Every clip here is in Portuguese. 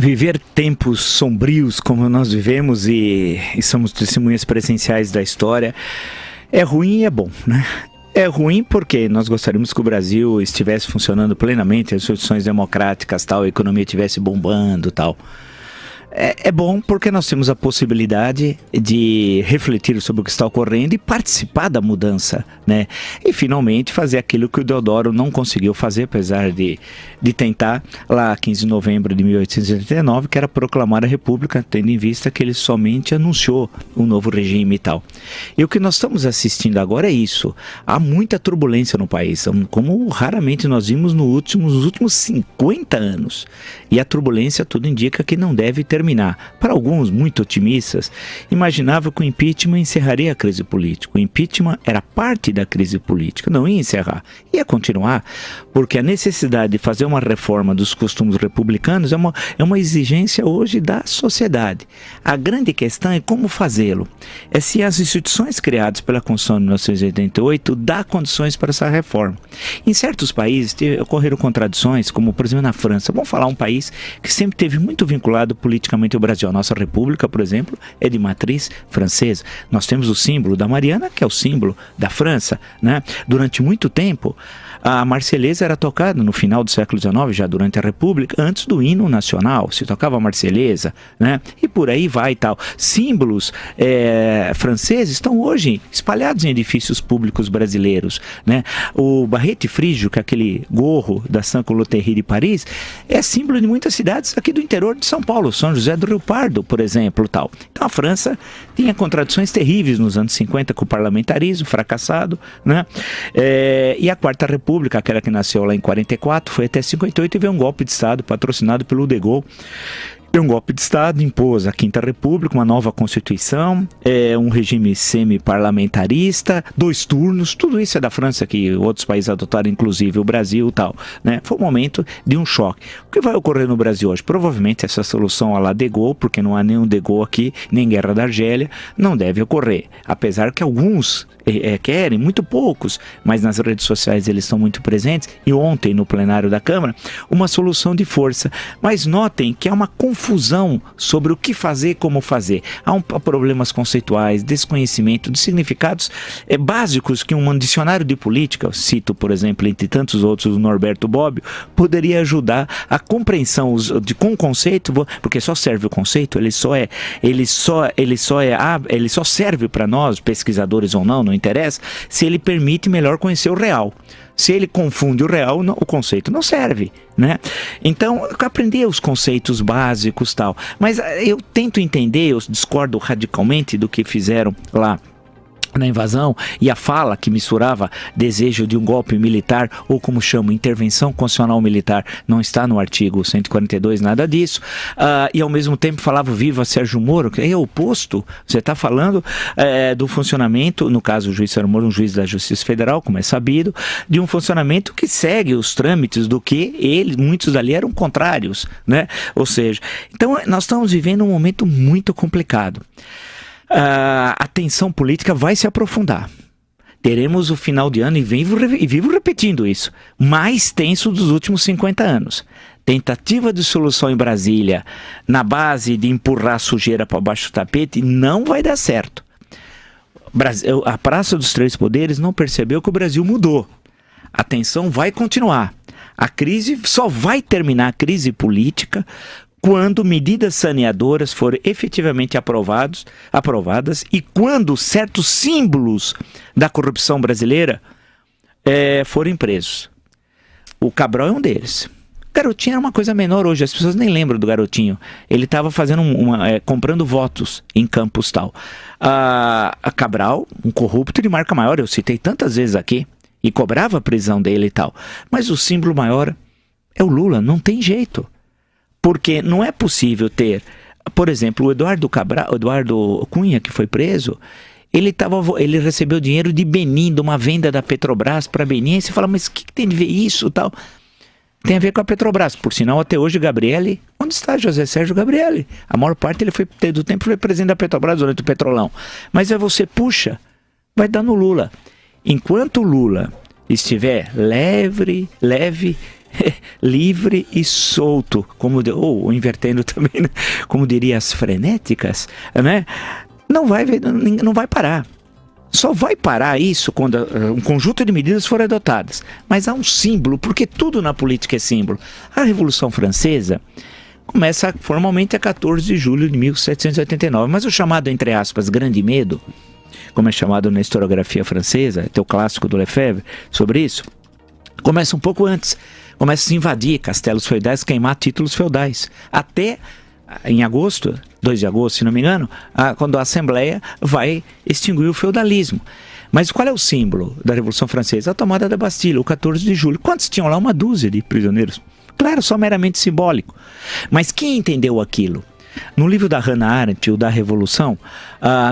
Viver tempos sombrios como nós vivemos e somos testemunhas presenciais da história é ruim e é bom, né? É ruim porque nós gostaríamos que o Brasil estivesse funcionando plenamente, as instituições democráticas, tal, a economia estivesse bombando, tal. É bom porque nós temos a possibilidade de refletir sobre o que está ocorrendo e participar da mudança, né? E finalmente fazer aquilo que o Deodoro não conseguiu fazer, apesar de tentar, lá 15 de novembro de 1889, que era proclamar a República, tendo em vista que ele somente anunciou um novo regime e tal. E o que nós estamos assistindo agora é isso. Há muita turbulência no país, como raramente nós vimos nos últimos 50 anos. E a turbulência tudo indica que não deve terminar. Para alguns, muito otimistas, imaginavam que o impeachment encerraria a crise política. O impeachment era parte da crise política, não ia encerrar, ia continuar, porque a necessidade de fazer uma reforma dos costumes republicanos é uma exigência hoje da sociedade. A grande questão é como fazê-lo. É se as instituições criadas pela Constituição de 1988 dão condições para essa reforma. Em certos países ocorreram contradições, como por exemplo na França. Vamos falar um país que sempre teve muito vinculado politicamente o Brasil. A nossa república, por exemplo, é de matriz francesa. Nós temos o símbolo da Mariana, que é o símbolo da França, né? Durante muito tempo, a Marselhesa era tocada no final do século XIX, já durante a República, antes do hino nacional. Se tocava a Marselhesa, né? E por aí vai e tal. Símbolos franceses estão hoje espalhados em edifícios públicos brasileiros, né? O barrete frígio, que é aquele gorro da Saint-Clotilde de Paris, é símbolo de muitas cidades aqui do interior de São Paulo, São José do Rio Pardo, por exemplo, tal. Então a França tinha contradições terríveis nos anos 50 com o parlamentarismo fracassado, né? E a Quarta República, aquela que nasceu lá em 44, foi até 58 e veio um golpe de Estado patrocinado pelo De Gaulle. Um golpe de Estado impôs a Quinta República, uma nova Constituição, um regime semi-parlamentarista, 2 turnos, tudo isso é da França, que outros países adotaram, inclusive o Brasil e tal, né? Foi um momento de um choque. O que vai ocorrer no Brasil hoje? Provavelmente essa solução à la De Gaulle, porque não há nenhum De Gaulle aqui, nem Guerra da Argélia, não deve ocorrer. Apesar que alguns querem, muito poucos, mas nas redes sociais eles estão muito presentes, e ontem no plenário da Câmara, uma solução de força. Mas notem que há uma confusão sobre o que fazer e como fazer. Há problemas conceituais, desconhecimento de significados básicos que um dicionário de política, eu cito, por exemplo, entre tantos outros, o Norberto Bobbio, poderia ajudar a compreensão com o conceito, porque só serve o conceito, ele só serve para nós, pesquisadores ou não interessa, se ele permite melhor conhecer o real. Se ele confunde o real, o conceito não serve, né? Então, aprender os conceitos básicos e tal. Mas eu tento entender, eu discordo radicalmente do que fizeram lá na invasão, e a fala que misturava desejo de um golpe militar, ou como chamo, intervenção constitucional militar, não está no artigo 142, nada disso, e ao mesmo tempo falava viva Sérgio Moro, que é o oposto. Você está falando do funcionamento, no caso o juiz Sérgio Moro, um juiz da Justiça Federal, como é sabido, de um funcionamento que segue os trâmites do que muitos dali eram contrários, né? Ou seja, então nós estamos vivendo um momento muito complicado. A tensão política vai se aprofundar. Teremos o final de ano, e vivo repetindo isso, mais tenso dos últimos 50 anos. Tentativa de solução em Brasília, na base de empurrar a sujeira para baixo do tapete, não vai dar certo. A Praça dos Três Poderes não percebeu que o Brasil mudou. A tensão vai continuar. A crise só vai terminar, a crise política, quando medidas saneadoras forem efetivamente aprovadas e quando certos símbolos da corrupção brasileira forem presos. O Cabral é um deles. Garotinho era uma coisa menor hoje, as pessoas nem lembram do Garotinho. Ele estava fazendo comprando votos em Campos tal. A Cabral, um corrupto de marca maior, eu citei tantas vezes aqui, e cobrava a prisão dele e tal. Mas o símbolo maior é o Lula, não tem jeito. Porque não é possível ter, por exemplo, o Eduardo Cunha, que foi preso, ele recebeu dinheiro de Benin, de uma venda da Petrobras para Benin, e você fala, mas o que tem a ver isso tal? Tem a ver com a Petrobras. Por sinal, até hoje, Gabrielli, onde está José Sérgio Gabrielli? A maior parte do tempo foi presidente da Petrobras durante o Petrolão. Mas aí você puxa, vai dar no Lula. Enquanto o Lula estiver leve, livre e solto, ou invertendo também, né? Como diria as frenéticas, né? Não vai parar. Só vai parar isso quando um conjunto de medidas forem adotadas. Mas há um símbolo, porque tudo na política é símbolo. A Revolução Francesa começa formalmente a 14 de julho de 1789, mas o chamado, entre aspas, Grande Medo, como é chamado na historiografia francesa, tem o clássico do Lefebvre sobre isso, começa um pouco antes. Começa a se invadir castelos feudais, queimar títulos feudais. Até em agosto, 2 de agosto, se não me engano, quando a Assembleia vai extinguir o feudalismo. Mas qual é o símbolo da Revolução Francesa? A tomada da Bastilha, o 14 de julho. Quantos tinham lá? Uma dúzia de prisioneiros. Claro, só meramente simbólico. Mas quem entendeu aquilo? No livro da Hannah Arendt, o da Revolução,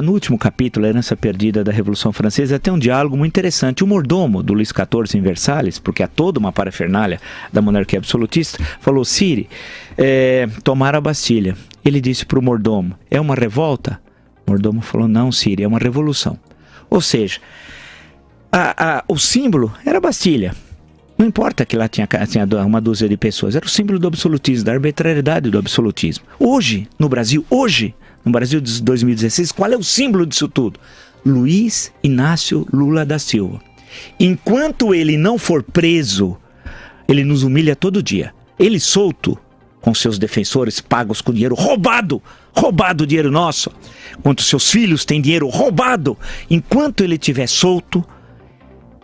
no último capítulo, a Herança Perdida da Revolução Francesa, tem um diálogo muito interessante. O mordomo do Luís XIV em Versalhes, porque há toda uma parafernália da monarquia absolutista, falou: Sire, tomaram a Bastilha. Ele disse para o mordomo: é uma revolta? O mordomo falou: não, Sire, é uma revolução. Ou seja, o símbolo era a Bastilha. Não importa que lá tinha uma dúzia de pessoas, era o símbolo do absolutismo, da arbitrariedade do absolutismo. Hoje, no Brasil de 2016, qual é o símbolo disso tudo? Luiz Inácio Lula da Silva. Enquanto ele não for preso, ele nos humilha todo dia. Ele solto, com seus defensores pagos com dinheiro roubado dinheiro nosso, enquanto seus filhos têm dinheiro roubado, enquanto ele estiver solto,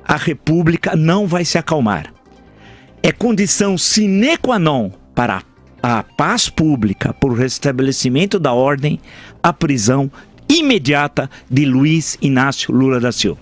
a República não vai se acalmar. É condição sine qua non para a paz pública, para o restabelecimento da ordem, a prisão imediata de Luiz Inácio Lula da Silva.